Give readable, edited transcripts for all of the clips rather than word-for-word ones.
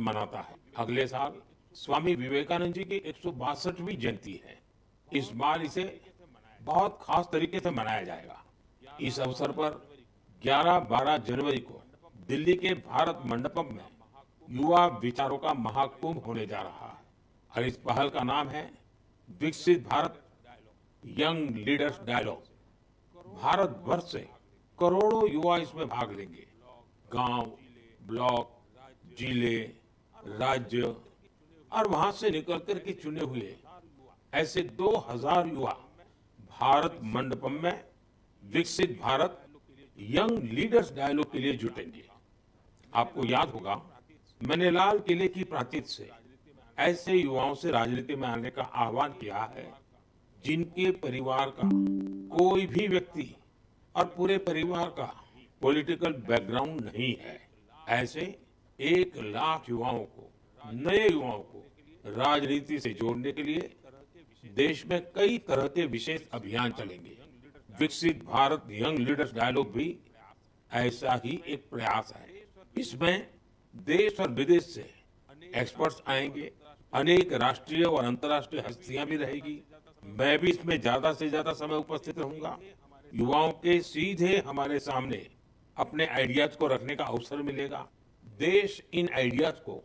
मनाता है। अगले साल स्वामी विवेकानंद जी की 162वीं जयंती है। इस बार इसे बहुत खास तरीके से मनाया जाएगा। इस अवसर पर 11-12 जनवरी को दिल्ली के भारत मंडपम में युवा विचारों का महाकुंभ होने जा रहा है और इस पहल का नाम है Viksit Bharat young leaders dialogue. Bharat भर से करोड़ों युवा इसमें भाग लेंगे। गांव, ब्लॉक, जिले, राज्य और वहां से निकल कर के चुने हुए ऐसे 2000 युवा भारत मंडपम में विकसित भारत यंग लीडर्स डायलॉग के लिए जुटेंगे। आपको याद होगा, मैंने लाल किले की प्राचीर से ऐसे युवाओं से राजनीति में आने का आह्वान किया है जिनके परिवार का कोई भी व्यक्ति और पूरे परिवार का पॉलिटिकल बैकग्राउंड नहीं है। ऐसे 1 लाख युवाओं को, नए युवाओं को राजनीति से जोड़ने के लिए देश में कई तरह के विशेष अभियान चलेंगे। विकसित भारत यंग लीडर्स डायलॉग भी ऐसा ही एक प्रयास है। इसमें देश और विदेश से एक्सपर्ट्स आएंगे, अनेक राष्ट्रीय और अंतर्राष्ट्रीय हस्तियां भी रहेगी। मैं भी इसमें ज्यादा से ज्यादा समय उपस्थित रहूंगा। युवाओं के सीधे हमारे सामने अपने आइडियाज को रखने का अवसर मिलेगा। देश इन आइडियाज को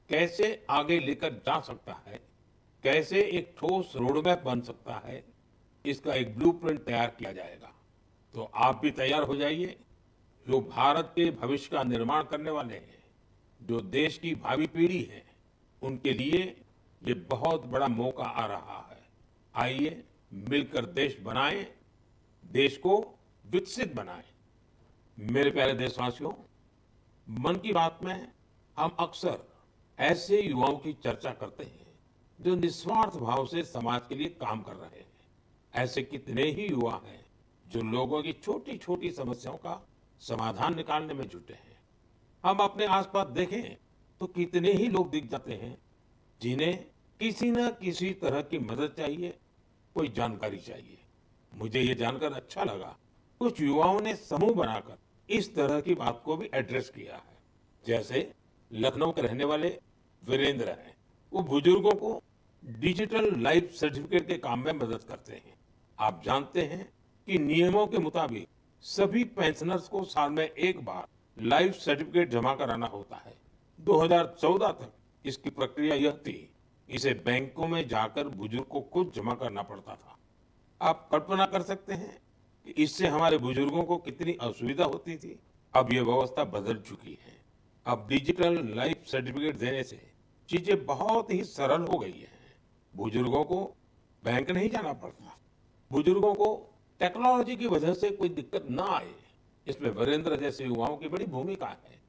कैसे आगे लेकर जा सकता है, कैसे एक ठोस रोडमैप बन सकता है, इसका एक ब्लूप्रिंट तैयार किया जाएगा। तो आप भी तैयार हो जाइए। जो भारत के भविष्य का निर्माण करने वाले हैं, जो देश की भावी पीढ़ी है, उनके लिए ये बहुत बड़ा मौका आ रहा है। आइए मिलकर देश बनाएं, देश को विकसित बनाएं। मेरे प्यारे देशवासियों, मन की बात में हम अक्सर ऐसे युवाओं की चर्चा करते हैं जो निस्वार्थ भाव से समाज के लिए काम कर रहे हैं। ऐसे कितने ही युवा हैं जो लोगों की छोटी छोटी समस्याओं का समाधान निकालने में जुटे हैं। हम अपने आसपास देखें तो कितने ही लोग दिख जाते हैं जिन्हें किसी न किसी तरह की मदद चाहिए, कोई जानकारी चाहिए। मुझे ये जानकर अच्छा लगा, कुछ युवाओं ने समूह बनाकर इस तरह की बात को भी एड्रेस किया है। जैसे लखनऊ के रहने वाले वीरेंद्र हैं, वो बुजुर्गों को डिजिटल लाइफ सर्टिफिकेट के काम में मदद करते हैं। आप जानते हैं कि नियमों के मुताबिक सभी पेंशनर्स को साल में एक बार लाइफ सर्टिफिकेट जमा कराना होता है। 2014 तक इसकी प्रक्रिया यह थी, इसे बैंकों में जाकर बुजुर्ग को खुद जमा करना पड़ता था। आप कल्पना कर सकते हैं कि इससे हमारे बुजुर्गों को कितनी असुविधा होती थी। अब यह व्यवस्था बदल चुकी है। अब डिजिटल लाइफ सर्टिफिकेट देने से चीजें बहुत ही सरल हो गई हैं। बुजुर्गों को बैंक नहीं जाना पड़ता। बुजुर्गों को टेक्नोलॉजी की वजह से कोई दिक्कत ना आए, इसमें वीरेंद्र जैसे युवाओं की बड़ी भूमिका है।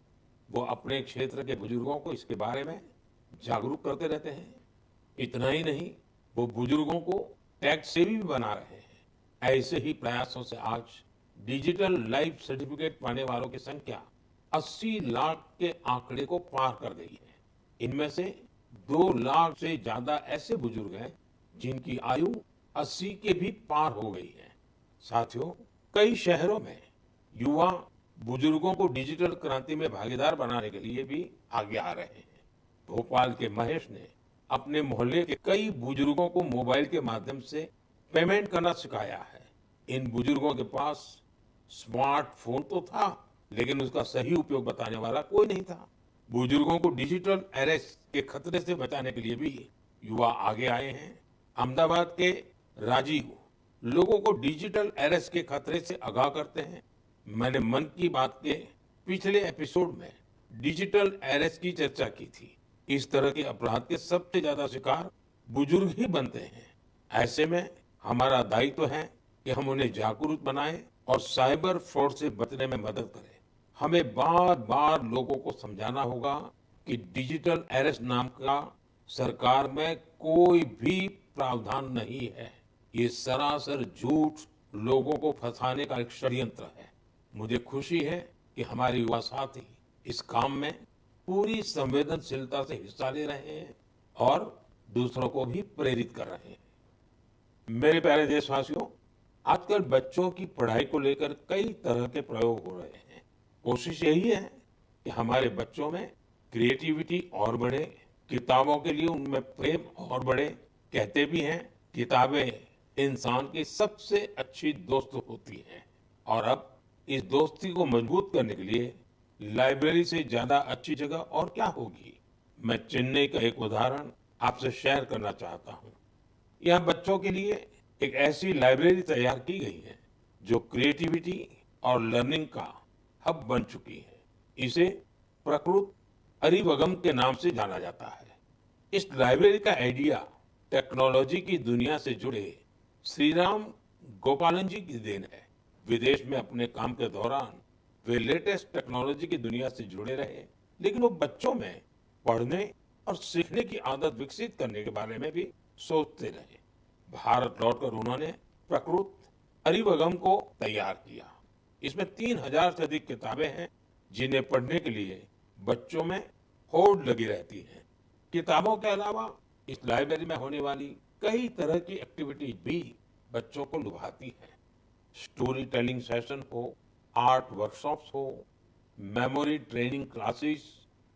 वो अपने क्षेत्र के बुजुर्गों को इसके बारे में जागरूक करते रहते हैं। इतना ही नहीं, वो बुजुर्गों को टैक्स सेवी भी बना रहे हैं। ऐसे ही प्रयासों से आज डिजिटल लाइफ सर्टिफिकेट पाने वालों की संख्या 80 लाख के आंकड़े को पार कर गई है। इनमें से 2 लाख से ज्यादा ऐसे बुजुर्ग हैं जिनकी आयु 80 के भी पार हो गई है। साथियों, कई शहरों में युवा बुजुर्गों को डिजिटल क्रांति में भागीदार बनाने के लिए भी आगे आ रहे हैं। भोपाल के महेश ने अपने मोहल्ले के कई बुजुर्गों को मोबाइल के माध्यम से पेमेंट करना सिखाया है। इन बुजुर्गों के पास स्मार्टफोन तो था, लेकिन उसका सही उपयोग बताने वाला कोई नहीं था। बुजुर्गों को डिजिटल अरेस्ट के खतरे से बचाने के लिए भी युवा आगे आए हैं। अहमदाबाद के राजीव लोगों को डिजिटल अरेस्ट के खतरे से आगाह करते हैं। मैंने मन की बात के पिछले एपिसोड में डिजिटल अरेस्ट की चर्चा की थी। इस तरह के अपराध के सबसे ज्यादा शिकार बुजुर्ग ही बनते हैं। ऐसे में हमारा दायित्व है कि हम उन्हें जागरूक बनाएं और साइबर फ्रॉड से बचने में मदद करें। हमें बार बार लोगों को समझाना होगा कि डिजिटल अरेस्ट नाम का सरकार में कोई भी प्रावधान नहीं है। ये सरासर झूठ, लोगों को फंसाने का एक षड्यंत्र है। मुझे खुशी है कि हमारे युवा साथी इस काम में पूरी संवेदनशीलता से हिस्सा ले रहे हैं और दूसरों को भी प्रेरित कर रहे हैं। मेरे प्यारे देशवासियों, आजकल बच्चों की पढ़ाई को लेकर कई तरह के प्रयोग हो रहे हैं। कोशिश यही है कि हमारे बच्चों में क्रिएटिविटी और बढ़े, किताबों के लिए उनमें प्रेम और बढ़े। कहते भी हैं, किताबें इंसान की सबसे अच्छी दोस्त होती हैं। और अब इस दोस्ती को मजबूत करने के लिए लाइब्रेरी से ज्यादा अच्छी जगह और क्या होगी। मैं चेन्नई का एक उदाहरण आपसे शेयर करना चाहता हूँ। यहाँ बच्चों के लिए एक ऐसी लाइब्रेरी तैयार की गई है जो क्रिएटिविटी और लर्निंग का हब बन चुकी है। इसे प्रकृत अरिवगम के नाम से जाना जाता है। इस लाइब्रेरी का आइडिया टेक्नोलॉजी की दुनिया से जुड़े श्रीराम गोपालन जी की देन है। विदेश में अपने काम के दौरान वे लेटेस्ट टेक्नोलॉजी की दुनिया से जुड़े रहे, लेकिन वो बच्चों में पढ़ने और सीखने की आदत विकसित करने के बारे में भी सोचते रहे। भारत लौटकर उन्होंने प्रकृत अरिवगम को तैयार किया। इसमें 3000 से अधिक किताबें हैं जिन्हें पढ़ने के लिए बच्चों में होड़ लगी रहती है। किताबों के अलावा इस लाइब्रेरी में होने वाली कई तरह की एक्टिविटीज भी बच्चों को लुभाती है। स्टोरी टेलिंग सेशन हो, आर्ट वर्कशॉप्स हो, memory training classes,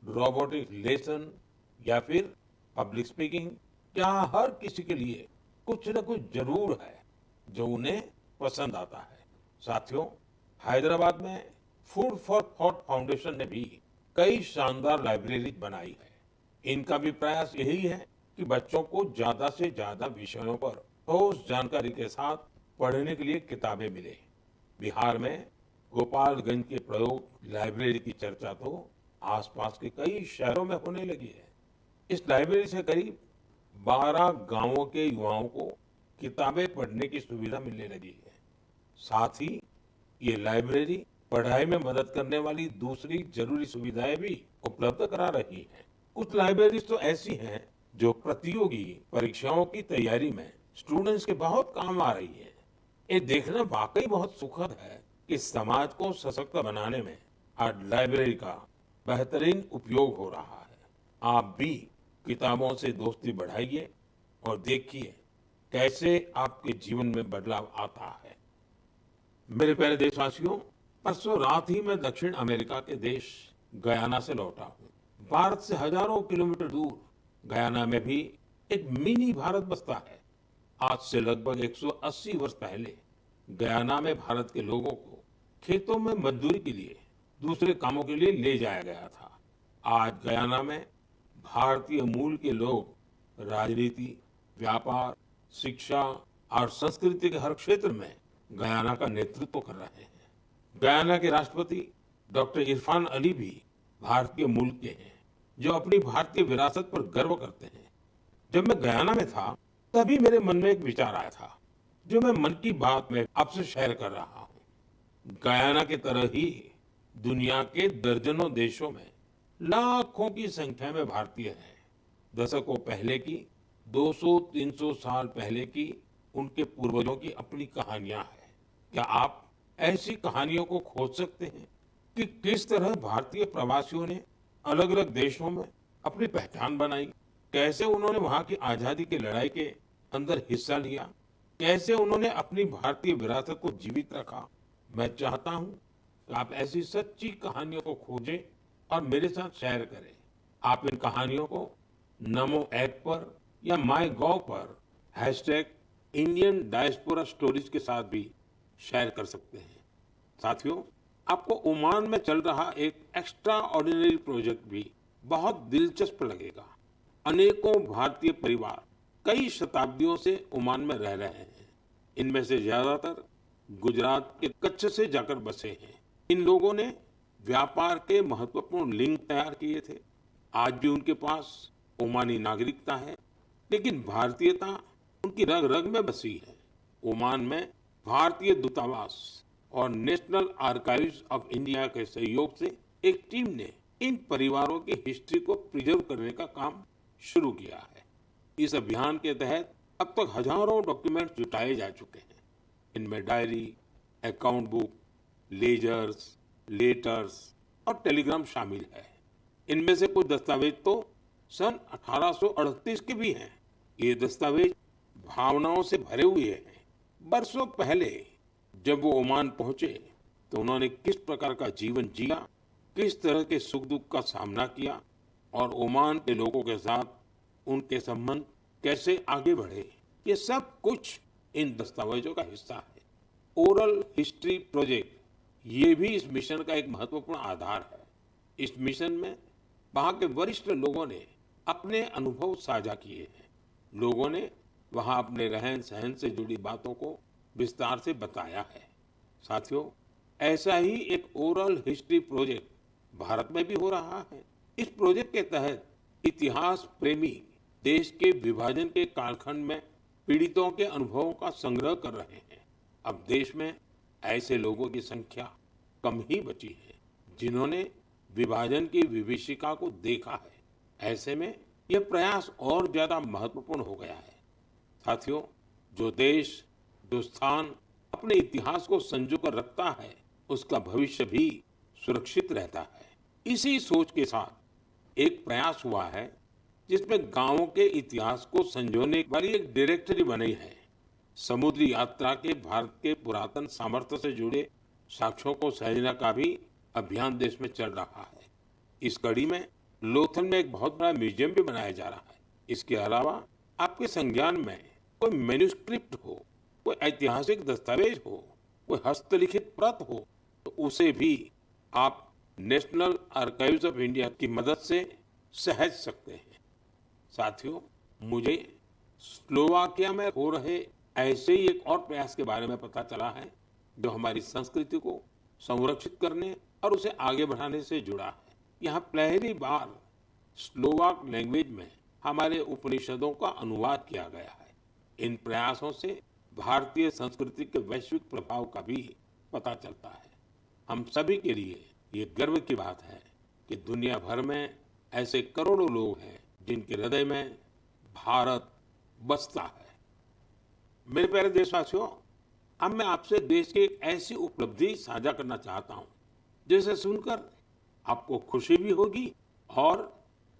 robotic lesson या फिर पब्लिक स्पीकिंग, यहाँ हर किसी के लिए कुछ न कुछ जरूर है जो उन्हें पसंद आता है। साथियों, हैदराबाद में फूड फॉर थॉट फाउंडेशन ने भी कई शानदार लाइब्रेरी बनाई है। इनका भी प्रयास यही है कि बच्चों को ज्यादा से ज्यादा विषयों पर ठोस जानकारी के साथ पढ़ने के लिए किताबें मिले। बिहार में गोपालगंज के प्रयोग लाइब्रेरी की चर्चा तो आसपास के कई शहरों में होने लगी है। इस लाइब्रेरी से करीब 12 गांवों के युवाओं को किताबें पढ़ने की सुविधा मिलने लगी है। साथ ही ये लाइब्रेरी पढ़ाई में मदद करने वाली दूसरी जरूरी सुविधाएं भी उपलब्ध करा रही है। कुछ लाइब्रेरीज तो ऐसी हैं जो प्रतियोगी परीक्षाओं की तैयारी में स्टूडेंट्स के बहुत काम आ रही है। ये देखना वाकई बहुत सुखद है कि समाज को सशक्त बनाने में आज लाइब्रेरी का बेहतरीन उपयोग हो रहा है। आप भी किताबों से दोस्ती बढ़ाइए और देखिए कैसे आपके जीवन में बदलाव आता है। मेरे प्यारे देशवासियों, परसों रात ही मैं दक्षिण अमेरिका के देश गयाना से लौटा हूँ। भारत से हजारों किलोमीटर दूर गयाना में भी एक मिनी भारत बसता है। आज से लगभग 180 वर्ष पहले गयाना में भारत के लोगों को खेतों में मजदूरी के लिए, दूसरे कामों के लिए ले जाया गया था। आज गयाना में भारतीय मूल के लोग राजनीति, व्यापार, शिक्षा और संस्कृति के हर क्षेत्र में गयाना का नेतृत्व कर रहे हैं। गयाना के राष्ट्रपति डॉक्टर इरफान अली भी भारतीय मूल के हैं, जो अपनी भारतीय विरासत पर गर्व करते हैं। जब मैं गयाना में था तभी मेरे मन में एक विचार आया था जो मैं मन की बात में आपसे शेयर कर रहा हूँ। गयाना की तरह ही दुनिया के दर्जनों देशों में लाखों की संख्या में भारतीय हैं। दशकों पहले की, 200-300 साल पहले की उनके पूर्वजों की अपनी कहानियां हैं। क्या आप ऐसी कहानियों को खोज सकते हैं कि किस तरह भारतीय प्रवासियों ने अलग अलग देशों में अपनी पहचान बनाई, कैसे उन्होंने वहां की आजादी की लड़ाई के अंदर हिस्सा लिया, कैसे उन्होंने अपनी भारतीय विरासत को जीवित रखा। मैं चाहता हूं कि आप ऐसी सच्ची कहानियों को खोजें और मेरे साथ शेयर करें। आप इन कहानियों को नमो ऐप पर या माय गॉव पर #इंडियन डायस्पोरा स्टोरीज के साथ भी शेयर कर सकते हैं। साथियों, आपको ओमान में चल रहा एक एक्स्ट्रा ऑर्डिनरी प्रोजेक्ट भी बहुत दिलचस्प लगेगा। अनेकों भारतीय परिवार कई शताब्दियों से ओमान में रह रहे हैं। इनमें से ज्यादातर गुजरात के कच्छ से जाकर बसे हैं। इन लोगों ने व्यापार के महत्वपूर्ण लिंक तैयार किए थे। आज भी उनके पास ओमानी नागरिकता है, लेकिन भारतीयता उनकी रग रग में बसी है। ओमान में भारतीय दूतावास और नेशनल आर्काइव्स ऑफ इंडिया के सहयोग से एक टीम ने इन परिवारों की हिस्ट्री को प्रिजर्व करने का काम शुरू किया है। इस अभियान के तहत अब तक हजारों डॉक्यूमेंट्स जुटाए जा चुके हैं। इनमें diary, account book, ledgers, letters और टेलीग्राम शामिल है। इनमें से कुछ दस्तावेज तो सन 1838 के भी हैं। ये दस्तावेज भावनाओं से भरे हुए हैं। बरसों पहले जब वो ओमान पहुंचे तो उन्होंने किस प्रकार का जीवन जिया, किस तरह के सुख दुख का सामना किया, और ओमान के लोगों के साथ उनके संबंध कैसे आगे बढ़े, ये सब कुछ इन दस्तावेजों का हिस्सा है। ओरल हिस्ट्री प्रोजेक्ट ये भी इस मिशन का एक महत्वपूर्ण आधार है। इस मिशन में वहां के वरिष्ठ लोगों ने अपने अनुभव साझा किए हैं। लोगों ने वहां अपने रहन सहन से जुड़ी बातों को विस्तार से बताया है। साथियों, ऐसा ही एक ओरल हिस्ट्री प्रोजेक्ट भारत में भी हो रहा है। इस प्रोजेक्ट के तहत इतिहास प्रेमी देश के विभाजन के कालखंड में पीड़ितों के अनुभवों का संग्रह कर रहे हैं। अब देश में ऐसे लोगों की संख्या कम ही बची है जिन्होंने विभाजन की विभीषिका को देखा है। ऐसे में यह प्रयास और ज्यादा महत्वपूर्ण हो गया है। साथियों, जो देश, जो स्थान अपने इतिहास को संजो कर रखता है, उसका भविष्य भी सुरक्षित रहता है। इसी सोच के साथ एक प्रयास हुआ है जिसमें गांवों के इतिहास को संजोने वाली एक डायरेक्टरी बनी है। समुद्री यात्रा के भारत के पुरातन सामर्थ्य से जुड़े साक्ष्यों को सहेजने का भी अभियान देश में चल रहा है। इस कड़ी में लोथल में एक बहुत बड़ा म्यूजियम भी बनाया जा रहा है। इसके अलावा आपके संज्ञान में कोई मैन्युस्क्रिप्ट हो, कोई ऐतिहासिक दस्तावेज हो, कोई हस्तलिखित प्रत हो, तो उसे भी आप नेशनल आर्काइव्स ऑफ इंडिया की मदद से सहेज सकते हैं। साथियों, मुझे स्लोवाकिया में हो रहे ऐसे ही एक और प्रयास के बारे में पता चला है जो हमारी संस्कृति को संरक्षित करने और उसे आगे बढ़ाने से जुड़ा है। यहाँ पहली बार स्लोवाक लैंग्वेज में हमारे उपनिषदों का अनुवाद किया गया है। इन प्रयासों से भारतीय संस्कृति के वैश्विक प्रभाव का भी पता चलता है। हम सभी के लिए ये गर्व की बात है कि दुनिया भर में ऐसे करोड़ों लोग हैं जिनके हृदय में भारत बसता है। मेरे प्यारे देशवासियों, अब मैं आपसे देश की एक ऐसी उपलब्धि साझा करना चाहता हूं जिसे सुनकर आपको खुशी भी होगी और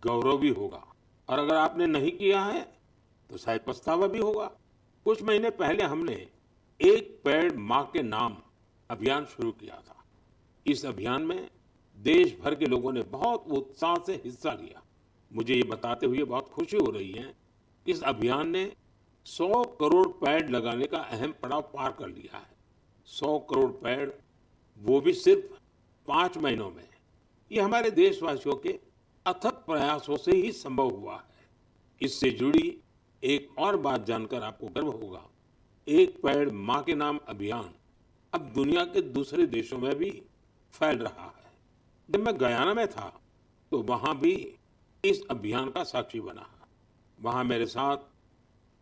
गौरव भी होगा, और अगर आपने नहीं किया है तो शायद पछतावा भी होगा। कुछ महीने पहले हमने एक पेड़ मां के नाम अभियान शुरू किया था। इस अभियान में देश भर के लोगों ने बहुत उत्साह से हिस्सा लिया। मुझे ये बताते हुए बहुत खुशी हो रही है कि इस अभियान ने 100 करोड़ पेड़ लगाने का अहम पड़ाव पार कर लिया है। 100 करोड़ पेड़, वो भी सिर्फ 5 महीनों में। ये हमारे देशवासियों के अथक प्रयासों से ही संभव हुआ है। इससे जुड़ी एक और बात जानकर आपको गर्व होगा। एक पेड़ मां के नाम अभियान अब दुनिया के दूसरे देशों में भी फैल रहा है। जब मैं गयाना में था तो वहां भी इस अभियान का साक्षी बना। वहां मेरे साथ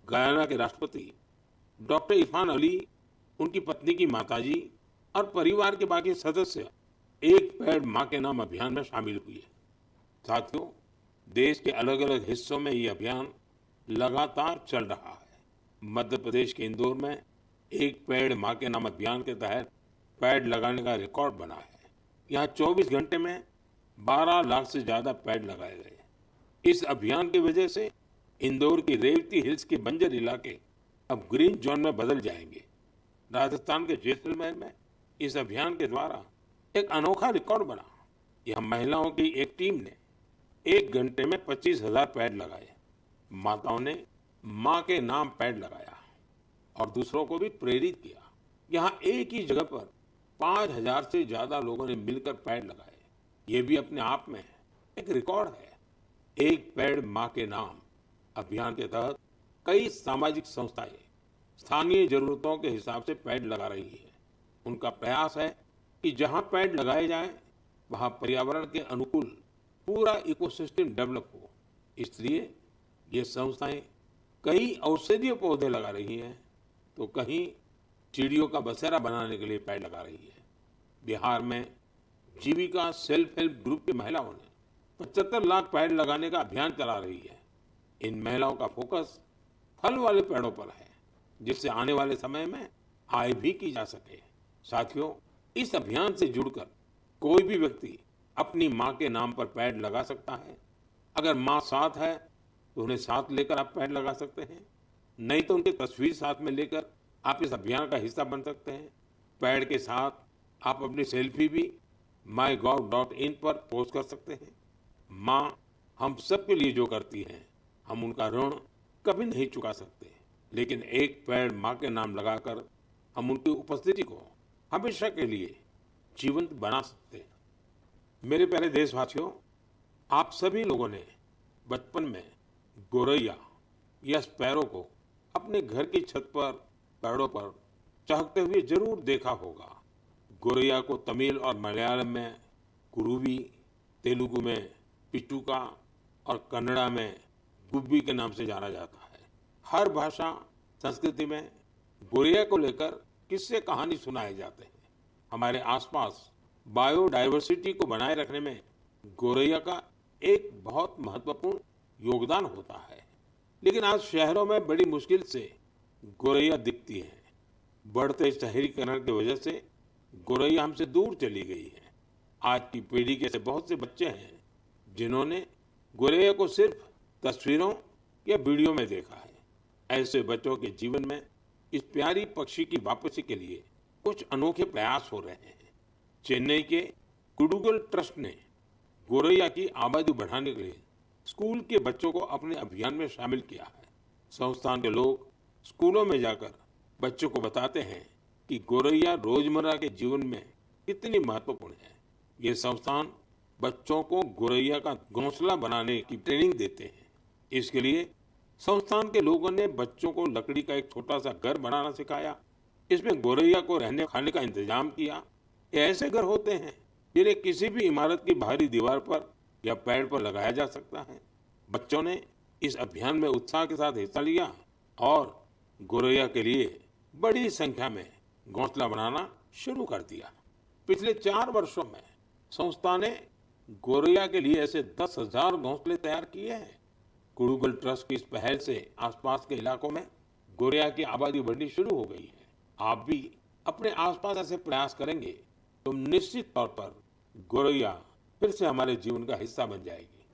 गयाना के राष्ट्रपति डॉक्टर इरफान अली, उनकी पत्नी की माताजी और परिवार के बाकी सदस्य एक पेड़ मां के नाम अभियान में शामिल हुए। साथियों, देश के अलग अलग हिस्सों में ये अभियान लगातार चल रहा है। मध्य प्रदेश के इंदौर में एक पेड़ मां के नाम अभियान के तहत पेड़ लगाने का रिकॉर्ड बना है। यहाँ 24 घंटे में 12 लाख से ज्यादा पेड़ लगाए गए। इस अभियान की वजह से इंदौर की रेवती हिल्स के बंजर इलाके अब ग्रीन जोन में बदल जाएंगे। राजस्थान के जैसलमेर में इस अभियान के द्वारा एक अनोखा रिकॉर्ड बना। यह महिलाओं की एक टीम ने 1 घंटे में 25,000 पेड़ लगाए। माताओं ने मां के नाम पेड़ लगाया और दूसरों को भी प्रेरित किया। यहाँ एक ही जगह पर 5,000 से ज्यादा लोगों ने मिलकर पेड़ लगाए। ये भी अपने आप में एक रिकॉर्ड है। एक पेड़ मां के नाम अभियान के तहत कई सामाजिक संस्थाएं स्थानीय जरूरतों के हिसाब से पेड़ लगा रही है। उनका प्रयास है कि जहां पेड़ लगाए जाएं, वहां पर्यावरण के अनुकूल पूरा इकोसिस्टम डेवलप हो। इसलिए ये संस्थाएं कई औषधीय पौधे लगा रही हैं, तो कहीं चिड़ियों का बसेरा बनाने के लिए पेड़ लगा रही है। बिहार में जीविका सेल्फ हेल्प ग्रुप की महिलाओं ने 75 लाख पेड़ लगाने का अभियान चला रही है। इन महिलाओं का फोकस फल वाले पेड़ों पर है, जिससे आने वाले समय में आय भी की जा सके। साथियों, इस अभियान से जुड़कर कोई भी व्यक्ति अपनी मां के नाम पर पेड़ लगा सकता है। अगर मां साथ है तो उन्हें साथ लेकर आप पेड़ लगा सकते हैं, नहीं तो उनकी तस्वीर साथ में लेकर आप इस अभियान का हिस्सा बन सकते हैं। पेड़ के साथ आप अपनी सेल्फी भी mygov.in पर पोस्ट कर सकते हैं। मां हम सबके लिए जो करती हैं, हम उनका ऋण कभी नहीं चुका सकते, लेकिन एक पेड़ माँ के नाम लगाकर हम उनकी उपस्थिति को हमेशा के लिए जीवंत बना सकते हैं। मेरे प्यारे देशवासियों, आप सभी लोगों ने बचपन में गोरैया या स्पैरो को अपने घर की छत पर, पेड़ों पर चहकते हुए जरूर देखा होगा। गोरैया को तमिल और मलयालम में कुरुवी, तेलुगु में पिटूका और कन्नड़ा में गुब्बी के नाम से जाना जाता है। हर भाषा संस्कृति में गोरैया को लेकर किस्से कहानी सुनाए जाते हैं। हमारे आसपास बायोडायवर्सिटी को बनाए रखने में गोरैया का एक बहुत महत्वपूर्ण योगदान होता है। लेकिन आज शहरों में बड़ी मुश्किल से गोरैया दिखती है। बढ़ते शहरीकरण की वजह से गोरैया हमसे दूर चली गई है। आज की पीढ़ी के ऐसे बहुत से बच्चे हैं जिन्होंने गोरैया को सिर्फ तस्वीरों या वीडियो में देखा है। ऐसे बच्चों के जीवन में इस प्यारी पक्षी की वापसी के लिए कुछ अनोखे प्रयास हो रहे हैं। चेन्नई के कुडुगल ट्रस्ट ने गोरैया की आबादी बढ़ाने के लिए स्कूल के बच्चों को अपने अभियान में शामिल किया है। संस्थान के लोग स्कूलों में जाकर बच्चों को बताते हैं कि गोरैया रोजमर्रा के जीवन में कितनी महत्वपूर्ण है। ये संस्थान बच्चों को गोरैया का घोंसला बनाने की ट्रेनिंग देते हैं। इसके लिए संस्थान के लोगों ने बच्चों को लकड़ी का एक छोटा सा घर बनाना सिखाया। इसमें गोरैया को रहने खाने का इंतजाम किया। ये ऐसे घर होते हैं जिन्हें किसी भी इमारत की बाहरी दीवार पर या पेड़ पर लगाया जा सकता है। बच्चों ने इस अभियान में उत्साह के साथ हिस्सा लिया और गोरैया के लिए बड़ी संख्या में घोंसला बनाना शुरू कर दिया। पिछले 4 वर्षों में संस्था ने गोरैया के लिए ऐसे 10,000 घोंसले तैयार किए हैं। कुडुगल ट्रस्ट की इस पहल से आसपास के इलाकों में गोरैया की आबादी बढ़नी शुरू हो गई है। आप भी अपने आसपास ऐसे प्रयास करेंगे तो निश्चित तौर पर गोरैया फिर से हमारे जीवन का हिस्सा बन जाएगी।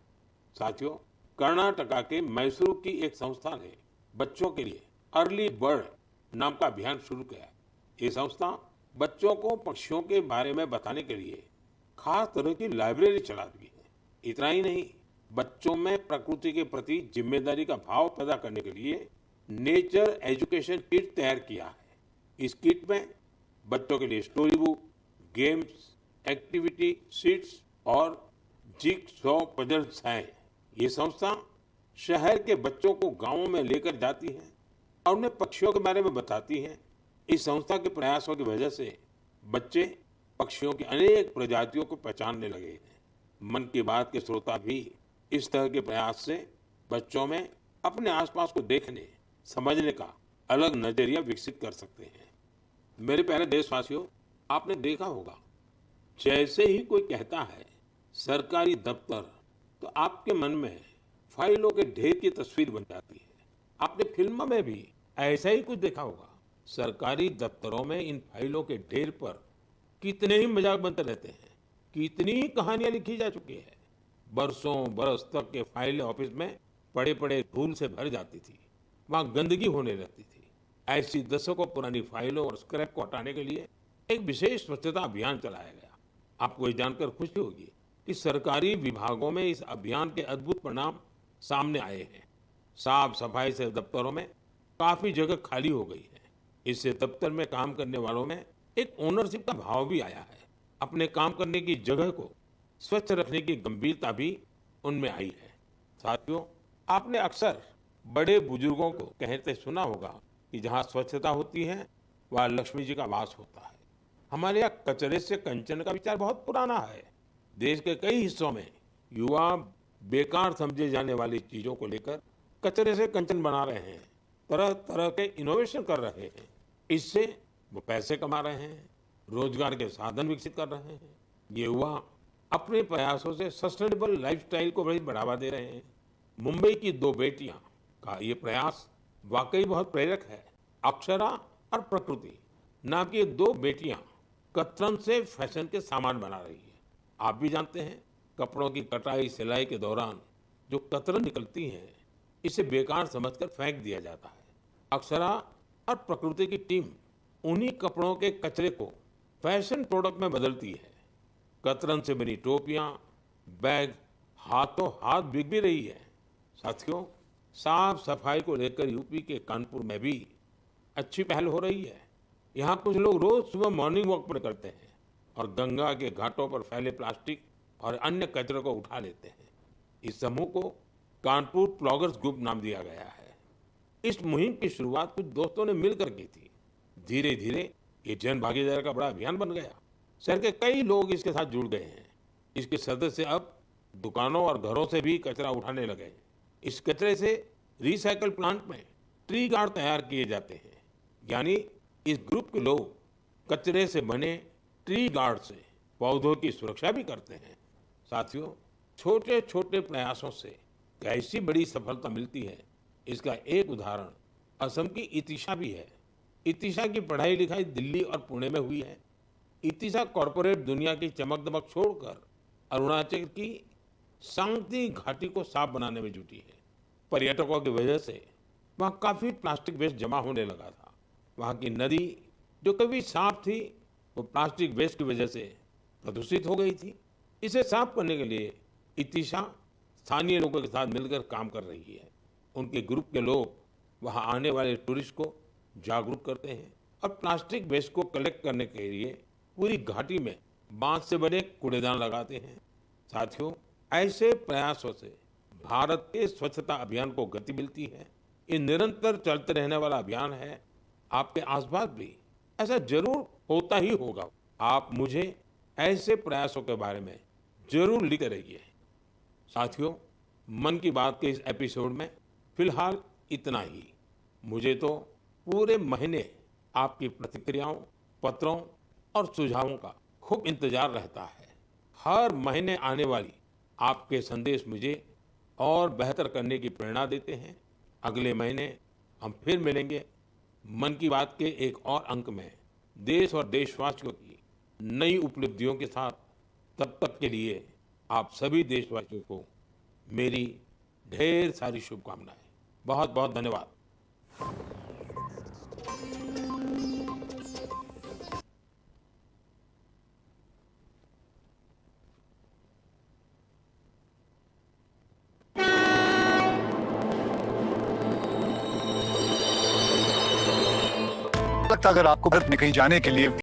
साथियों, कर्नाटका के मैसूर की एक संस्था ने बच्चों के लिए अर्ली बर्ड नाम का अभियान शुरू किया। ये संस्था बच्चों को पक्षियों के बारे में बताने के लिए खास तरह की लाइब्रेरी चलाती है। इतना ही नहीं, बच्चों में प्रकृति के प्रति जिम्मेदारी का भाव पैदा करने के लिए नेचर एजुकेशन किट तैयार किया है। इस किट में बच्चों के लिए story book, games, activity sheets और जिगसॉ पजल्स हैं। ये संस्था शहर के बच्चों को गांवों में लेकर जाती है और उन्हें पक्षियों के बारे में बताती है। इस संस्था के प्रयासों की वजह से बच्चे पक्षियों की अनेक प्रजातियों को पहचानने लगे हैं। मन की बात के श्रोता भी इस तरह के प्रयास से बच्चों में अपने आसपास को देखने, समझने का अलग नजरिया विकसित कर सकते हैं। मेरे प्यारे देशवासियों, आपने देखा होगा, जैसे ही कोई कहता है सरकारी दफ्तर, तो आपके मन में फाइलों के ढेर की तस्वीर बन जाती है। आपने फिल्मों में भी ऐसा ही कुछ देखा होगा। सरकारी दफ्तरों में इन फाइलों के ढेर पर कितने ही मजाक बनते रहते हैं, कितनी ही कहानियां लिखी जा चुकी है। बरसों बरस तक के फाइलें ऑफिस में पड़े पड़े धूल से भर जाती थी, वहां गंदगी होने लगती थी। ऐसी दशकों पुरानी फाइलों और स्क्रैप को हटाने के लिए एक विशेष स्वच्छता अभियान चलाया गया। आपको ये जानकर खुशी होगी कि सरकारी विभागों में इस अभियान के अद्भुत परिणाम सामने आए हैं। साफ सफाई से दफ्तरों में काफी जगह खाली हो गई है। इससे दफ्तर में काम करने वालों में एक ओनरशिप का भाव भी आया है। अपने काम करने की जगह को स्वच्छ रखने की गंभीरता भी उनमें आई है। साथियों, आपने अक्सर बड़े बुजुर्गों को कहते सुना होगा कि जहाँ स्वच्छता होती है वहाँ लक्ष्मी जी का वास होता है। हमारे यहाँ कचरे से कंचन का विचार बहुत पुराना है। देश के कई हिस्सों में युवा बेकार समझे जाने वाली चीजों को लेकर कचरे से कंचन बना रहे हैं, तरह तरह के इनोवेशन कर रहे हैं। इससे वो पैसे कमा रहे हैं, रोजगार के साधन विकसित कर रहे हैं। ये युवा अपने प्रयासों से सस्टेनेबल लाइफस्टाइल को बड़ी बढ़ावा दे रहे हैं। मुंबई की 2 बेटियां का ये प्रयास वाकई बहुत प्रेरक है। अक्षरा और प्रकृति नाम की 2 बेटियां कतरन से फैशन के सामान बना रही है। आप भी जानते हैं, कपड़ों की कटाई सिलाई के दौरान जो कतरन निकलती है, इसे बेकार समझकर फेंक दिया जाता है। अक्षरा और प्रकृति की टीम उन्हीं कपड़ों के कचरे को फैशन प्रोडक्ट में बदलती है। कतरन से बनी टोपियां, बैग, हाथों हाथ बिक भी रही है। साथियों, साफ सफाई को लेकर यूपी के कानपुर में भी अच्छी पहल हो रही है। यहाँ कुछ लोग रोज सुबह मॉर्निंग वॉक पर करते हैं और गंगा के घाटों पर फैले प्लास्टिक और अन्य कचरे को उठा लेते हैं। इस समूह को कानपुर प्लॉगर्स ग्रुप नाम दिया गया है। इस मुहिम की शुरुआत कुछ दोस्तों ने मिलकर की थी। धीरे धीरे ये जन भागीदारी का बड़ा अभियान बन गया। शहर के कई लोग इसके साथ जुड़ गए हैं। इसके सदस्य अब दुकानों और घरों से भी कचरा उठाने लगे हैं। इस कचरे से रिसाइकल प्लांट में ट्री गार्ड तैयार किए जाते हैं। यानी इस ग्रुप के लोग कचरे से बने ट्री गार्ड से पौधों की सुरक्षा भी करते हैं। साथियों, छोटे छोटे प्रयासों से कैसी बड़ी सफलता मिलती है, इसका एक उदाहरण असम की इतिशा भी है। इतिशा की पढ़ाई लिखाई दिल्ली और पुणे में हुई है। इतिशा कॉरपोरेट दुनिया की चमक दमक छोड़कर अरुणाचल की सांगती घाटी को साफ बनाने में जुटी है। पर्यटकों की वजह से वहाँ काफी प्लास्टिक वेस्ट जमा होने लगा था। वहाँ की नदी जो कभी साफ थी, वो प्लास्टिक वेस्ट की वजह से प्रदूषित हो गई थी। इसे साफ करने के लिए इतिशा स्थानीय लोगों के साथ मिलकर काम कर रही है। उनके ग्रुप के लोग वहाँ आने वाले टूरिस्ट को जागरूक करते हैं और प्लास्टिक वेस्ट को कलेक्ट करने के लिए पूरी घाटी में बांस से बने कूड़ेदान लगाते हैं। साथियों, ऐसे प्रयासों से भारत के स्वच्छता अभियान को गति मिलती है। ये निरंतर चलते रहने वाला अभियान है। आपके आसपास भी ऐसा जरूर होता ही होगा। आप मुझे ऐसे प्रयासों के बारे में जरूर लिखते रहिए। साथियों, मन की बात के इस एपिसोड में फिलहाल इतना ही। मुझे तो पूरे महीने आपकी प्रतिक्रियाओं, पत्रों और सुझावों का खूब इंतजार रहता है। हर महीने आने वाली आपके संदेश मुझे और बेहतर करने की प्रेरणा देते हैं। अगले महीने हम फिर मिलेंगे मन की बात के एक और अंक में, देश और देशवासियों की नई उपलब्धियों के साथ। तब तक के लिए आप सभी देशवासियों को मेरी ढेर सारी शुभकामनाएं। बहुत बहुत धन्यवाद। लगता अगर आपको भारत में कहीं जाने के लिए